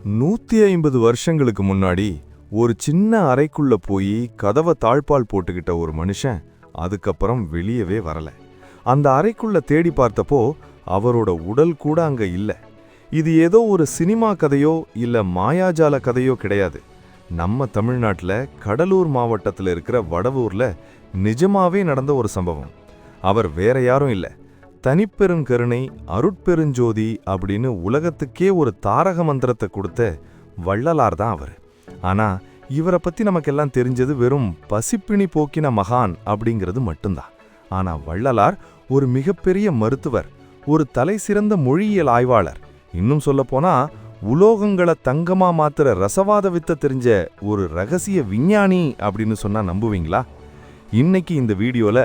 150 வருஷங்களுக்கு முன்னாடி ஒரு சின்ன அறைக்குள்ள போய் கதவை தாழ்பால் போட்டுக்கிட்ட ஒரு மனுஷன் அதுக்கப்புறம் வெளியவே வரல. அந்த அறைக்குள்ள தேடி பார்த்தப்போ அவரோட உடல் கூட அங்க இல்ல. இது ஏதோ ஒரு சினிமா கதையோ இல்ல மாயாஜால கதையோ கிடையாது. நம்ம தமிழ்நாட்டுல கடலூர் மாவட்டத்தில் இருக்கிற வடவூர்ல நிஜமாவே நடந்த ஒரு சம்பவம். அவர் வேற யாரும் இல்ல, தனிப்பெருங்கருணை அருட்பெருஞ்சோதி அப்படின்னு உலகத்துக்கே ஒரு தாரக மந்திரத்தை கொடுத்த வள்ளலார் தான் அவர். ஆனா இவரை பத்தி நமக்கெல்லாம் தெரிஞ்சது வெறும் பசிப்பிணி போக்கின மகான் அப்படிங்கிறது மட்டும்தான். ஆனா வள்ளலார் ஒரு மிகப்பெரிய மருத்துவர், ஒரு தலை சிறந்த மொழியியல் ஆய்வாளர், இன்னும் சொல்லப்போனா உலோகங்களை தங்கமா மாத்துற ரசவாத வித்த தெரிஞ்ச ஒரு ரகசிய விஞ்ஞானி அப்படின்னு சொன்னா நம்புவீங்களா? இன்னைக்கு இந்த வீடியோல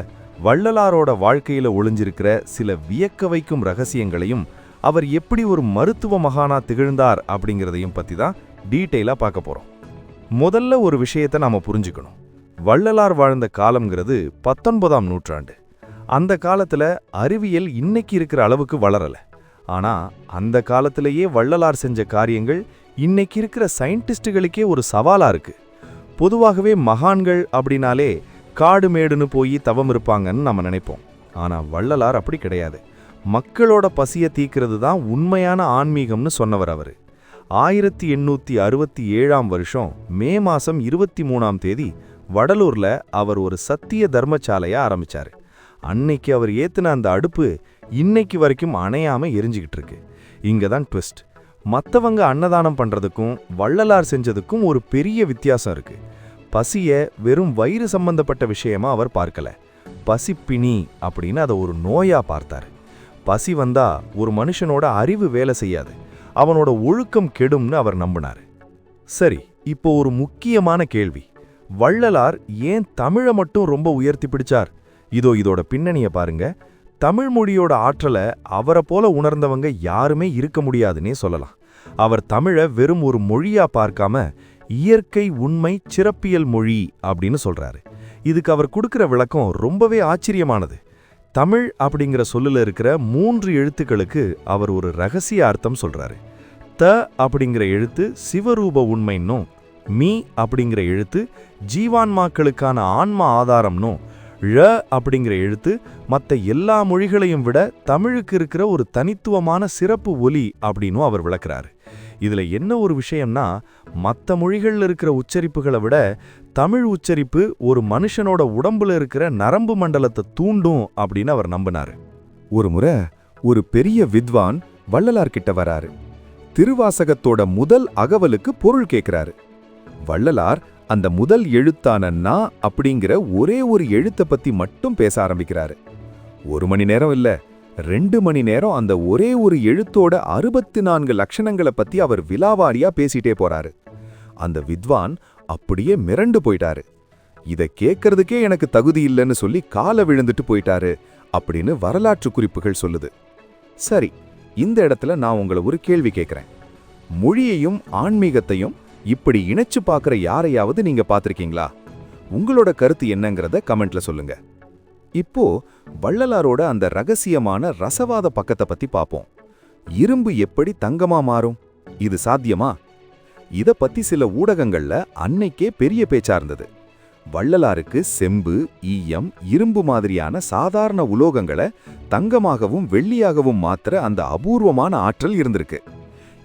வள்ளலாரோட வாழ்க்கையில ஒளிஞ்சிருக்கிற சில வியக்க வைக்கும் ரகசியங்களையும் அவர் எப்படி ஒரு மருத்துவ மகானா திகழ்ந்தார் அப்படிங்கிறதையும் பத்தி தான் டீட்டெயிலா பார்க்க போறோம். முதல்ல ஒரு விஷயத்தை நாம புரிஞ்சுக்கணும். வள்ளலார் வாழ்ந்த காலம்ங்கிறது 19ஆம் நூற்றாண்டு. அந்த காலத்துல அறிவியல் இன்னைக்கு இருக்கிற அளவுக்கு வளரல. ஆனா அந்த காலத்திலேயே வள்ளலார் செஞ்ச காரியங்கள் இன்னைக்கு இருக்கிற சயின்டிஸ்டுகளுக்கே ஒரு சவாலா இருக்கு. பொதுவாகவே மகான்கள் அப்படின்னாலே காடு மேடுன்னு போய் தவம் இருப்பாங்கன்னு நம்ம நினைப்போம். ஆனா வள்ளலார் அப்படி கிடையாது. மக்களோட பசியை தீக்கிறது தான் உண்மையான ஆன்மீகம்னு சொன்னவர் அவரு. 1867ஆம் வருஷம் மே மாசம் 23ஆம் தேதி வடலூர்ல அவர் ஒரு சத்திய தர்மசாலையை ஆரம்பிச்சாரு. அன்னைக்கு அவர் ஏத்துன அந்த அடுப்பு இன்னைக்கு வரைக்கும் அணையாம எரிஞ்சுக்கிட்டு இருக்கு. இங்க தான் ட்விஸ்ட். மத்தவங்க அன்னதானம் பண்றதுக்கும் வள்ளலார் செஞ்சதுக்கும் ஒரு பெரிய வித்தியாசம் இருக்கு. பசிய வெறும் வயிறு சம்பந்தப்பட்ட விஷயமா அவர் பார்க்கல. பசிப்பிணி அப்படின்னு அதை ஒரு நோயா பார்த்தாரு. பசி வந்தா ஒரு மனுஷனோட அறிவு வேலை செய்யாது, அவனோட ஒழுக்கம் கெடும்னு அவர் நம்பினாரு. சரி, இப்போ ஒரு முக்கியமான கேள்வி. வள்ளலார் ஏன் தமிழை மட்டும் ரொம்ப உயர்த்தி பிடிச்சார்? இதோட பின்னணிய பாருங்க. தமிழ் மொழியோட ஆற்றலை அவரை போல உணர்ந்தவங்க யாருமே இருக்க முடியாதுன்னே சொல்லலாம். அவர் தமிழை வெறும் ஒரு மொழியா பார்க்காம இயற்கை உண்மை சிறப்பியல் மொழி அப்படின்னு சொல்றாரு. இதுக்கு அவர் கொடுக்கிற விளக்கம் ரொம்பவே ஆச்சரியமானது. தமிழ் அப்படிங்கிற சொல்லுல இருக்கிற 3 எழுத்துக்களுக்கு அவர் ஒரு ரகசிய அர்த்தம் சொல்றாரு. த அப்படிங்கிற எழுத்து சிவரூப உண்மைன்னும், மீ அப்படிங்கிற எழுத்து ஜீவான்மாக்களுக்கான ஆன்ம ஆதாரம்னும், ழ அப்படிங்கிற எழுத்து மற்ற எல்லா மொழிகளையும் விட தமிழுக்கு இருக்கிற ஒரு தனித்துவமான சிறப்பு ஒலி அப்படின்னும் அவர் விளக்குறாரு. இதுல என்ன ஒரு விஷயம்னா, மற்ற மொழிகள்ல இருக்கிற உச்சரிப்புகளை விட தமிழ் உச்சரிப்பு ஒரு மனுஷனோட உடம்புல இருக்கிற நரம்பு மண்டலத்தை தூண்டும் அப்படின்னு அவர் நம்பினாரு. ஒரு முறை ஒரு பெரிய வித்வான் வள்ளலார் கிட்ட வராரு. திருவாசகத்தோட முதல் அகவலுக்கு பொருள் கேட்கிறாரு. வள்ளலார் அந்த முதல் எழுத்தான நா அப்படிங்கிற ஒரே ஒரு எழுத்தை பத்தி மட்டும் பேச ஆரம்பிக்கிறாரு. 1 மணி நேரம் இல்ல, 2 மணி நேரம் அந்த ஒரே ஒரு எழுத்தோட 64 லட்சணங்களை பத்தி அவர் விலாவாரியா பேசிட்டே போறாரு. அந்த வித்வான் அப்படியே மிரண்டு போயிட்டாரு. இதை கேட்கறதுக்கே எனக்கு தகுதி இல்லைன்னு சொல்லி காலை விழுந்துட்டு போயிட்டாரு அப்படின்னு வரலாற்று குறிப்புகள் சொல்லுது. சரி, இந்த இடத்துல நான் உங்களை ஒரு கேள்வி கேட்கிறேன். மொழியையும் ஆன்மீகத்தையும் இப்படி இணைச்சு பார்க்குற யாரையாவது நீங்க பார்த்திருக்கீங்களா? உங்களோட கருத்து என்னங்கிறத கமெண்ட்ல சொல்லுங்க. இப்போ வள்ளலாரோட அந்த ரகசியமான ரசவாத பக்கத்தை பத்தி பார்ப்போம். இரும்பு எப்படி தங்கமா மாறும்? இது சாத்தியமா? இத பத்தி சில ஊடகங்கள்ல அன்னைக்கே பெரிய பேச்சா இருந்தது. வள்ளலாருக்கு செம்பு, ஈயம், இரும்பு மாதிரியான சாதாரண உலோகங்களை தங்கமாகவும் வெள்ளியாகவும் மாத்திர அந்த அபூர்வமான ஆற்றல் இருந்திருக்கு.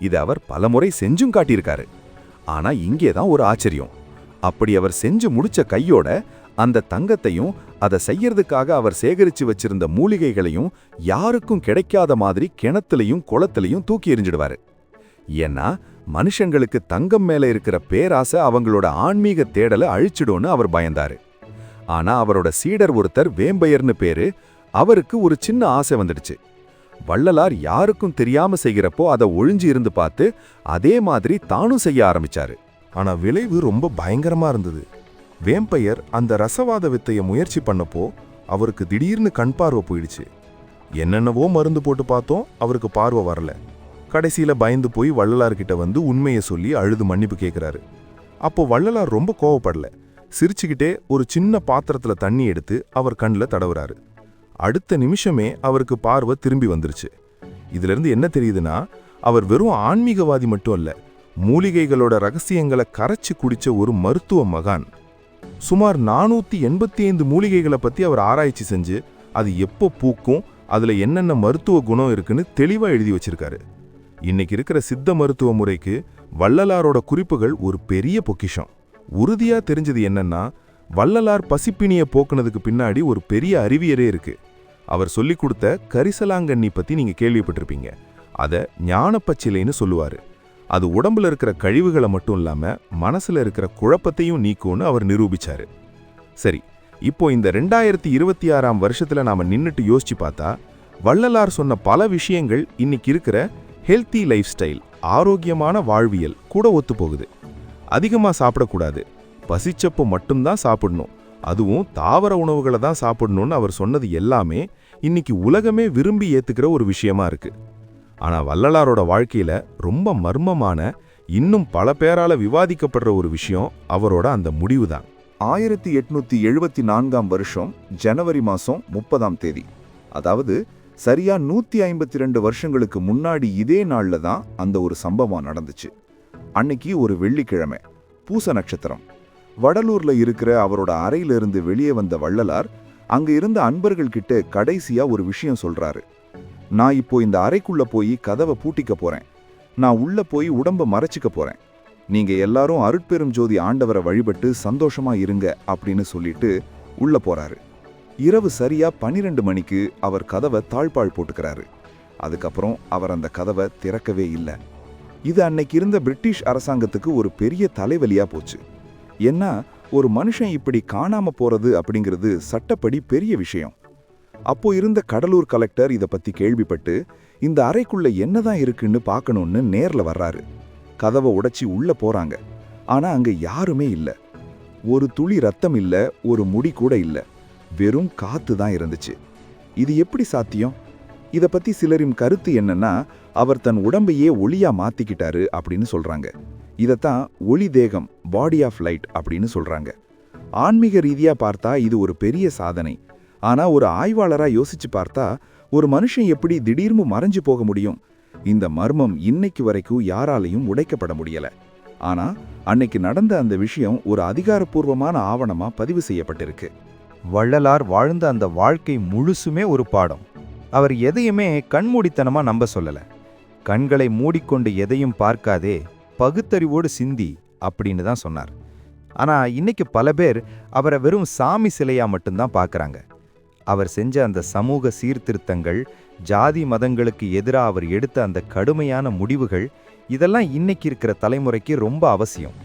இதை அவர் பலமுறை செஞ்சும் காட்டியிருக்காரு. ஆனா இங்கேதான் ஒரு ஆச்சரியம். அப்படி அவர் செஞ்சு முடிச்ச கையோட அந்த தங்கத்தையும் அதை செய்யறதுக்காக அவர் சேகரிச்சு வச்சிருந்த மூலிகைகளையும் யாருக்கும் கிடைக்காத மாதிரி கிணத்துலையும் குளத்திலையும் தூக்கி எறிஞ்சிடுவாரு. ஏன்னா மனுஷங்களுக்கு தங்கம் மேல இருக்கிற பேராசை அவங்களோட ஆன்மீக தேடலை அழிச்சிடும்னு அவர் பயந்தாரு. ஆனா அவரோட சீடர் ஒருத்தர் வேம்பையர்னு பேரு, அவருக்கு ஒரு சின்ன ஆசை வந்துடுச்சு. வள்ளலார் யாருக்கும் தெரியாம செய்கிறப்போ அதை ஒழிஞ்சு இருந்து பார்த்து அதே மாதிரி தானும் செய்ய ஆரம்பிச்சாரு. ஆனா விளைவு ரொம்ப பயங்கரமா இருந்தது. வேம்பையர் அந்த ரசவாத வித்தையை முயற்சி பண்ணப்போ அவருக்கு திடீர்னு கண் பார்வை போயிடுச்சு. என்னென்னவோ மருந்து போட்டு பார்த்தோம், அவருக்கு பார்வை வரல. கடைசியில பயந்து போய் வள்ளலார்கிட்ட வந்து உண்மையை சொல்லி அழுது மன்னிப்பு கேட்கிறாரு. அப்போ வள்ளலார் ரொம்ப கோவப்படல. சிரிச்சுக்கிட்டே ஒரு சின்ன பாத்திரத்துல தண்ணி எடுத்து அவர் கண்ணில் தடவுறாரு. அடுத்த நிமிஷமே அவருக்கு பார்வை திரும்பி வந்துருச்சு. இதுல இருந்து என்ன தெரியுதுன்னா, அவர் வெறும் ஆன்மீகவாதி மட்டும் இல்ல, மூலிகைகளோட ரகசியங்களை கரைச்சு குடிச்ச ஒரு மருத்துவ மகான். சுமார் 485 மூலிகைகளை பத்தி அவர் ஆராய்ச்சி செஞ்சு அது எப்போ பூக்கும், அதுல என்னென்ன மருத்துவ குணம் இருக்குன்னு தெளிவா எழுதி வச்சிருக்காரு. இன்னைக்கு இருக்கிற சித்த மருத்துவ முறைக்கு வள்ளலாரோட குறிப்புகள் ஒரு பெரிய பொக்கிஷம். உறுதியா தெரிஞ்சது என்னன்னா, வள்ளலார் பசிப்பிணிய போக்குனதுக்கு பின்னாடி ஒரு பெரிய அறிவியலே இருக்கு. அவர் சொல்லிக் கொடுத்த கரிசலாங்கண்ணி பத்தி நீங்க கேள்விப்பட்டிருப்பீங்க. அத ஞானப்பச்சிலைன்னு சொல்லுவாரு. அது உடம்புல இருக்கிற கழிவுகளை மட்டும் இல்லாம மனசுல இருக்கிற குழப்பத்தையும் நீக்கும்னு அவர் நிரூபிச்சாரு. சரி, இப்போ இந்த 2026ஆம் வருஷத்துல நாம நின்னுட்டு யோசிச்சு பார்த்தா, வள்ளலார் சொன்ன பல விஷயங்கள் இன்னைக்கு இருக்கிற ஹெல்த்தி லைஃப் ஸ்டைல், ஆரோக்கியமான வாழ்வியல் கூட ஒத்து போகுது. அதிகமா சாப்பிடக்கூடாது, பசிச்சப்போ மட்டும்தான் சாப்பிடணும், அதுவும் தாவர உணவுகளை தான் சாப்பிடணும்னு அவர் சொன்னது எல்லாமே இன்னைக்கு உலகமே விரும்பி ஏத்துக்கிற ஒரு விஷயமா இருக்கு. ஆனா வள்ளலாரோட வாழ்க்கையில ரொம்ப மர்மமான, இன்னும் பல பேரால விவாதிக்கப்படுற ஒரு விஷயம் அவரோட அந்த முடிவு தான். 1874ஆம் வருஷம் ஜனவரி மாசம் 30ஆம் தேதி, அதாவது சரியா 152 வருஷங்களுக்கு முன்னாடி இதே நாள்ல தான் அந்த ஒரு சம்பவம் நடந்துச்சு. அன்னைக்கு ஒரு வெள்ளிக்கிழமை, பூச நட்சத்திரம். வடலூர்ல இருக்கிற அவரோட அறையிலிருந்து வெளியே வந்த வள்ளலார் அங்க இருந்த அன்பர்கள் கிட்ட கடைசியா ஒரு விஷயம் சொல்றாரு. நான் இப்போ இந்த அறைக்குள்ள போய் கதவை பூட்டிக்க போறேன். நான் உள்ள போய் உடம்ப மறைச்சிக்க போறேன். நீங்க எல்லாரும் அருட்பெரும் ஜோதி ஆண்டவரை வழிபட்டு சந்தோஷமா இருங்க அப்படின்னு சொல்லிட்டு உள்ள போறாரு. இரவு சரியா 12 மணிக்கு அவர் கதவை தாழ்பாள் போட்டுக்கிறாரு. அதுக்கப்புறம் அவர் அந்த கதவை திறக்கவே இல்லை. இது அன்னைக்கு இருந்த பிரிட்டிஷ் அரசாங்கத்துக்கு ஒரு பெரிய தலைவலியா போச்சு. ஏன்னா ஒரு மனுஷன் இப்படி காணாம போறது அப்படிங்கிறது சட்டப்படி பெரிய விஷயம். அப்போ இருந்த கடலூர் கலெக்டர் இதை பத்தி கேள்விப்பட்டு இந்த அறைக்குள்ள என்னதான் இருக்குன்னு பார்க்கணும்னு நேர்ல வர்றாரு. கதவை உடைச்சி உள்ள போறாங்க. ஆனா அங்க யாருமே இல்லை. ஒரு துளி ரத்தம் இல்ல, ஒரு முடி கூட இல்ல, வெறும் காத்து தான் இருந்துச்சு. இது எப்படி சாத்தியம்? இத பத்தி சிலரின் கருத்து என்னன்னா, அவர் தன் உடம்பையே ஒளியா மாத்திக்கிட்டாரு அப்படின்னு சொல்றாங்க. இதத்தான் ஒளி தேகம், பாடி ஆஃப் லைட் அப்படின்னு சொல்றாங்க. ஆன்மீக ரீதியா பார்த்தா இது ஒரு பெரிய சாதனை. ஆனா ஒரு ஆய்வாளரா யோசிச்சு பார்த்தா, ஒரு மனுஷன் எப்படி திடீர்னு மறைஞ்சு போக முடியும்? இந்த மர்மம் இன்னைக்கு வரைக்கும் யாராலையும் உடைக்கப்பட முடியல. ஆனா அன்னைக்கு நடந்த அந்த விஷயம் ஒரு அதிகாரப்பூர்வமான ஆவணமா பதிவு செய்யப்பட்டிருக்கு. வள்ளலார் வாழ்ந்த அந்த வாழ்க்கை முழுசுமே ஒரு பாடம். அவர் எதையுமே கண்மூடித்தனமா நம்ப சொல்லல. கண்களை மூடிக்கொண்டு எதையும் பார்க்காதே, பகுத்தறிவோடு சிந்தி அப்படின்னு தான் சொன்னார். ஆனா இன்னைக்கு பல பேர் அவரை வெறும் சாமி சிலையா மட்டும்தான் பார்க்கறாங்க. அவர் செஞ்ச அந்த சமூக சீர்திருத்தங்கள், ஜாதி மதங்களுக்கு எதிராக அவர் எடுத்த அந்த கடுமையான முடிவுகள், இதெல்லாம் இன்னைக்கு இருக்கிற தலைமுறைக்கு ரொம்ப அவசியம்.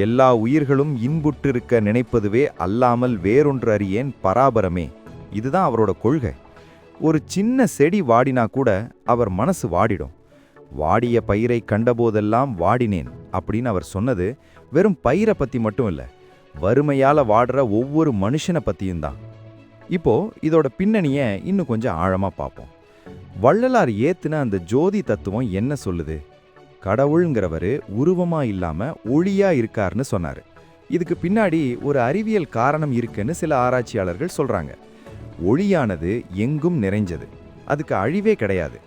எல்லா உயிர்களும் இன்புற்றிருக்க நினைப்பதுவே அல்லாமல் வேறொன்று அறியேன் பராபரமே, இதுதான் அவரோட கொள்கை. ஒரு சின்ன செடி வாடினா கூட அவர் மனசு வாடிடும். வாடிய பயிரை கண்டபோதெல்லாம் வாடினேன் அப்படின்னு அவர் சொன்னது வெறும் பயிரை பத்தி மட்டும் இல்ல, வறுமையால வாடுற ஒவ்வொரு மனுஷனை பத்தியும் தான். இப்போ இதோட பின்னணியை இன்னும் கொஞ்சம் ஆழமா பார்ப்போம். வள்ளலார் ஏத்துன அந்த ஜோதி தத்துவம் என்ன சொல்லுது? கடவுள்ங்கிறவரு உருவமா இல்லாம ஒளியா இருக்காருன்னு சொன்னாரு. இதுக்கு பின்னாடி ஒரு அறிவியல் காரணம் இருக்குன்னு சில ஆராய்ச்சியாளர்கள் சொல்றாங்க. ஒளியானது எங்கும் நிறைஞ்சது, அதுக்கு அழிவே கிடையாது.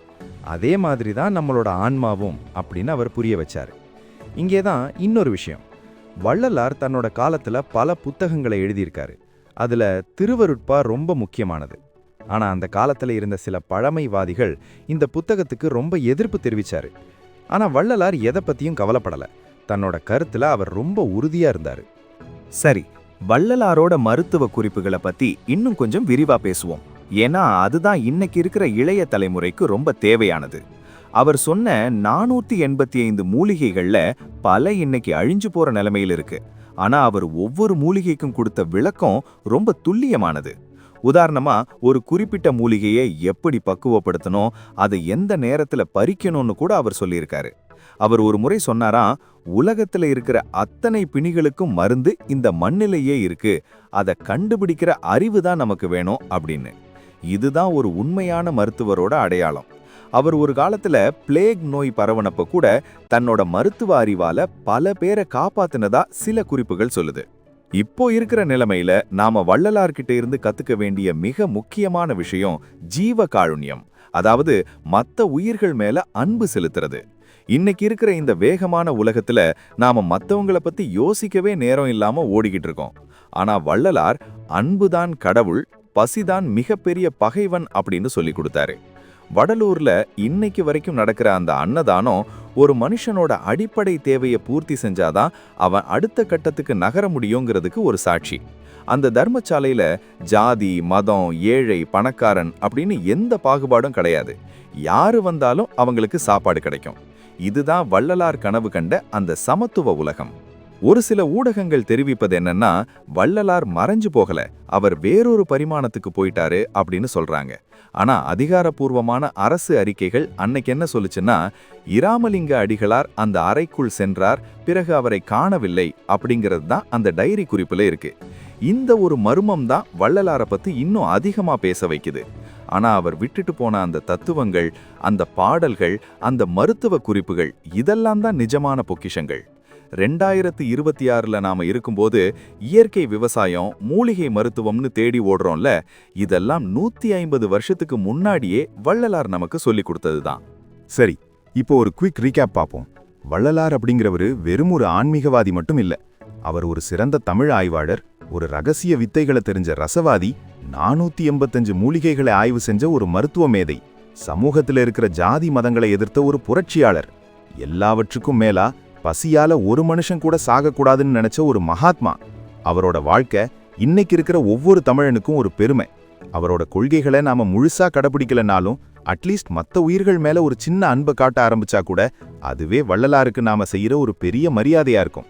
அதே மாதிரி தான் நம்மளோட ஆன்மாவும் அப்படின்னு அவர் புரிய வச்சாரு. இங்கேதான் இன்னொரு விஷயம். வள்ளலார் தன்னோட காலத்துல பல புத்தகங்களை எழுதியிருக்காரு. அதுல திருவருட்பா ரொம்ப முக்கியமானது. ஆனா அந்த காலத்துல இருந்த சில பழமைவாதிகள் இந்த புத்தகத்துக்கு ரொம்ப எதிர்ப்பு தெரிவிச்சாரு. ஆனா வள்ளலார் எதை பத்தியும் கவலைப்படல. தன்னோட கருத்துல அவர் ரொம்ப உறுதியா இருந்தாரு. சரி, வள்ளலாரோட மருத்துவ குறிப்புகளை பத்தி இன்னும் கொஞ்சம் விரிவா பேசுவோம். ஏன்னா அதுதான் இன்னைக்கு இருக்கிற இளைய தலைமுறைக்கு ரொம்ப தேவையானது. அவர் சொன்ன 485 மூலிகைகள்ல பல இன்னைக்கு அழிஞ்சு போற நிலைமையில் இருக்கு. ஆனா அவர் ஒவ்வொரு மூலிகைக்கும் கொடுத்த விளக்கம் ரொம்ப துல்லியமானது. உதாரணமா ஒரு குறிப்பிட்ட மூலிகையை எப்படி பக்குவப்படுத்தணும், அதை எந்த நேரத்துல பறிக்கணும்னு கூட அவர் சொல்லியிருக்காரு. அவர் ஒரு முறை சொன்னாராம், உலகத்துல இருக்கிற அத்தனை பிணிகளுக்கும் மருந்து இந்த மண்ணிலேயே இருக்கு, அதை கண்டுபிடிக்கிற அறிவு தான் நமக்கு வேணும் அப்படின்னு. இதுதான் ஒரு உண்மையான மருத்துவரோட அடையாளம். அவர் ஒரு காலத்துல பிளேக் நோய் பரவனப்ப கூட தன்னோட மருத்துவ அறிவால பல பேரை காப்பாத்தினதா சில குறிப்புகள் சொல்லுது. இப்போ இருக்கிற நிலைமையில நாம வள்ளலார்கிட்ட இருந்து கத்துக்க வேண்டிய மிக முக்கியமான விஷயம் ஜீவ காருண்யம், அதாவது மத்த உயிர்கள் மேல அன்பு செலுத்துறது. இன்னைக்கு இருக்கிற இந்த வேகமான உலகத்துல நாம மத்தவங்கள பத்தி யோசிக்கவே நேரம் இல்லாம ஓடிக்கிட்டு இருக்கோம். ஆனா வள்ளலார் அன்புதான் கடவுள், பசிதான் மிகப்பெரிய பகைவன் அப்படின்னு சொல்லி கொடுத்தாரு. வடலூர்ல இன்னைக்கு வரைக்கும் நடக்கிற அந்த அன்னதானம் ஒரு மனுஷனோட அடிப்படை தேவையை பூர்த்தி செஞ்சாதான் அவன் அடுத்த கட்டத்துக்கு நகர முடியுங்கிறதுக்கு ஒரு சாட்சி. அந்த தர்மசாலையில ஜாதி, மதம், ஏழை, பணக்காரன் அப்படின்னு எந்த பாகுபாடும் கிடையாது. யாரு வந்தாலும் அவங்களுக்கு சாப்பாடு கிடைக்கும். இதுதான் வள்ளலார் கனவு கண்ட அந்த சமத்துவ உலகம். ஒரு சில ஊடகங்கள் தெரிவிப்பது என்னன்னா, வள்ளலார் மறைஞ்சு போகல, அவர் வேறொரு பரிமாணத்துக்கு போயிட்டாரு அப்படின்னு சொல்றாங்க. ஆனா அதிகாரப்பூர்வமான அரசு அறிக்கைகள் அன்னைக்கு என்ன சொல்லுச்சுன்னா, இராமலிங்க அடிகளார் அந்த அறைக்குள் சென்றார், பிறகு அவரை காணவில்லை அப்படிங்கிறது தான் அந்த டைரி குறிப்புல இருக்கு. இந்த ஒரு மர்மம் தான் வள்ளலார பத்தி இன்னும் அதிகமா பேச வைக்குது. ஆனா அவர் விட்டுட்டு போன அந்த தத்துவங்கள், அந்த பாடல்கள், அந்த மருத்துவ குறிப்புகள், இதெல்லாம் தான் நிஜமான பொக்கிஷங்கள். 2026ல நாம இருக்கும்போது இயற்கை விவசாயம், மூலிகை மருத்துவம்னு தேடி ஓடுறோம்ல, இதெல்லாம் 150 வருஷத்துக்கு முன்னாடியே வள்ளலார் நமக்கு சொல்லி கொடுத்ததுதான். சரி, இப்போ ஒரு குயிக் ரீகேப் பார்ப்போம். வள்ளலார் அப்படிங்கிறவரு வெறும் ஒரு ஆன்மீகவாதி மட்டும் இல்ல. அவர் ஒரு சிறந்த தமிழ் ஆய்வாளர், ஒரு ரகசிய வித்தைகளை தெரிஞ்ச ரசவாதி, 485 மூலிகைகளை ஆய்வு செஞ்ச ஒரு மருத்துவ மேதை, சமூகத்தில் இருக்கிற ஜாதி மதங்களை எதிர்த்த ஒரு புரட்சியாளர், எல்லாவற்றுக்கும் மேலா பசியால ஒரு மனுஷன் கூட சாகக்கூடாதுன்னு நினைச்ச ஒரு மகாத்மா. அவரோட வாழ்க்கை இன்னைக்கு இருக்கிற ஒவ்வொரு தமிழனுக்கும் ஒரு பெருமை. அவரோட கொள்கைகளை நாம முழுசா கடைபிடிக்கலனாலும் அட்லீஸ்ட் மற்ற உயிர்கள் மேல ஒரு சின்ன அன்பை காட்ட ஆரம்பிச்சா கூட அதுவே வள்ளலாருக்கு நாம செய்யற ஒரு பெரிய மரியாதையா இருக்கும்.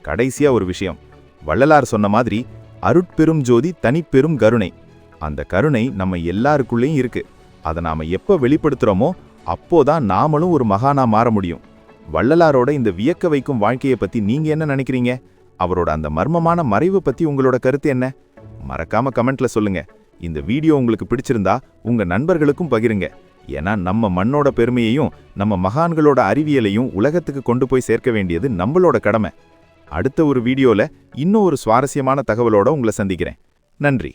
கடைசியா ஒரு விஷயம், வள்ளலார் சொன்ன மாதிரி அருட்பெரும் ஜோதி தனிப்பெரும் கருணை. அந்த கருணை நம்ம எல்லாருக்குள்ளேயும் இருக்கு. அதை நாம எப்ப வெளிப்படுத்துறோமோ அப்போதான் நாமளும் ஒரு மகானா மாற முடியும். வள்ளலாரோட இந்த வியக்க வைக்கும் வாழ்க்கையை பத்தி நீங்க என்ன நினைக்கிறீங்க? அவரோட அந்த மர்மமான மறைவு பத்தி உங்களோட கருத்து என்ன? மறக்காம கமெண்ட்ல சொல்லுங்க. இந்த வீடியோ உங்களுக்கு பிடிச்சிருந்தா உங்க நண்பர்களுக்கும் பகிருங்க. ஏன்னா நம்ம மண்ணோட பெருமையையும் நம்ம மகான்களோட அறிவியலையும் உலகத்துக்கு கொண்டு போய் சேர்க்க வேண்டியது நம்மளோட கடமை. அடுத்த ஒரு வீடியோல இன்னும் ஒரு சுவாரஸ்யமான தகவலோட உங்களை சந்திக்கிறேன். நன்றி.